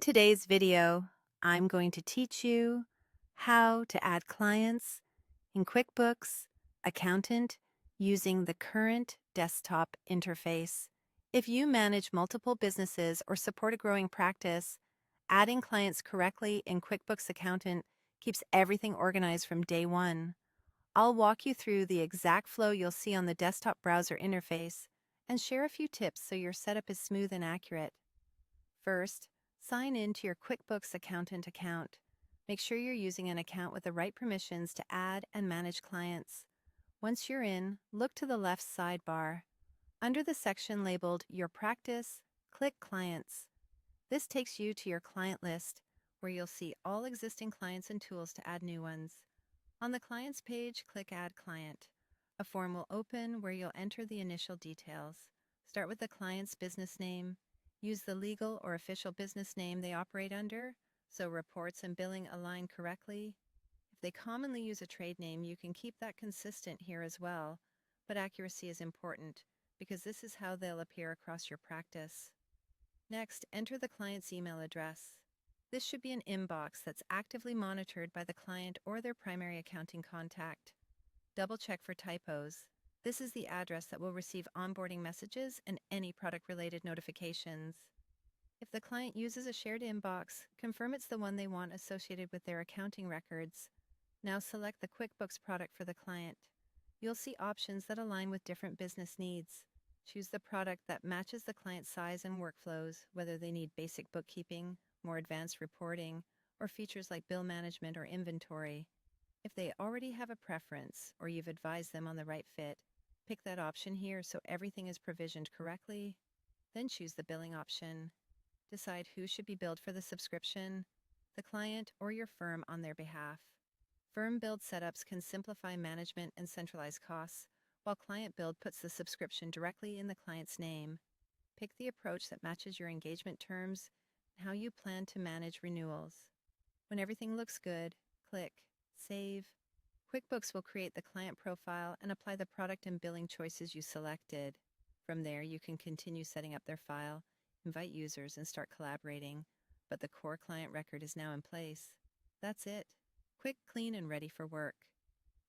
In today's video, I'm going to teach you how to add clients in QuickBooks Accountant using the current desktop interface. If you manage multiple businesses or support a growing practice, adding clients correctly in QuickBooks Accountant keeps everything organized from day one. I'll walk you through the exact flow you'll see on the desktop browser interface and share a few tips so your setup is smooth and accurate. First, sign in to your QuickBooks Accountant account. Make sure you're using an account with the right permissions to add and manage clients. Once you're in, look to the left sidebar. Under the section labeled Your Practice, click Clients. This takes you to your client list, where you'll see all existing clients and tools to add new ones. On the Clients page, click Add Client. A form will open where you'll enter the initial details. Start with the client's business name. Use the legal or official business name they operate under, so reports and billing align correctly. If they commonly use a trade name, you can keep that consistent here as well, but accuracy is important because this is how they'll appear across your practice. Next, enter the client's email address. This should be an inbox that's actively monitored by the client or their primary accounting contact. Double-check for typos. This is the address that will receive onboarding messages and any product-related notifications. If the client uses a shared inbox, confirm it's the one they want associated with their accounting records. Now select the QuickBooks product for the client. You'll see options that align with different business needs. Choose the product that matches the client's size and workflows, whether they need basic bookkeeping, more advanced reporting, or features like bill management or inventory. If they already have a preference or you've advised them on the right fit, pick that option here so everything is provisioned correctly. Then choose the billing option. Decide who should be billed for the subscription, the client or your firm on their behalf. Firm billed setups can simplify management and centralize costs, while client billed puts the subscription directly in the client's name. Pick the approach that matches your engagement terms and how you plan to manage renewals. When everything looks good, click Save. QuickBooks will create the client profile and apply the product and billing choices you selected. From there, you can continue setting up their file, invite users, and start collaborating, but the core client record is now in place. That's it. Quick, clean, and ready for work.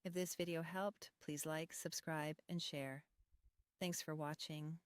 If this video helped, please like, subscribe, and share. Thanks for watching.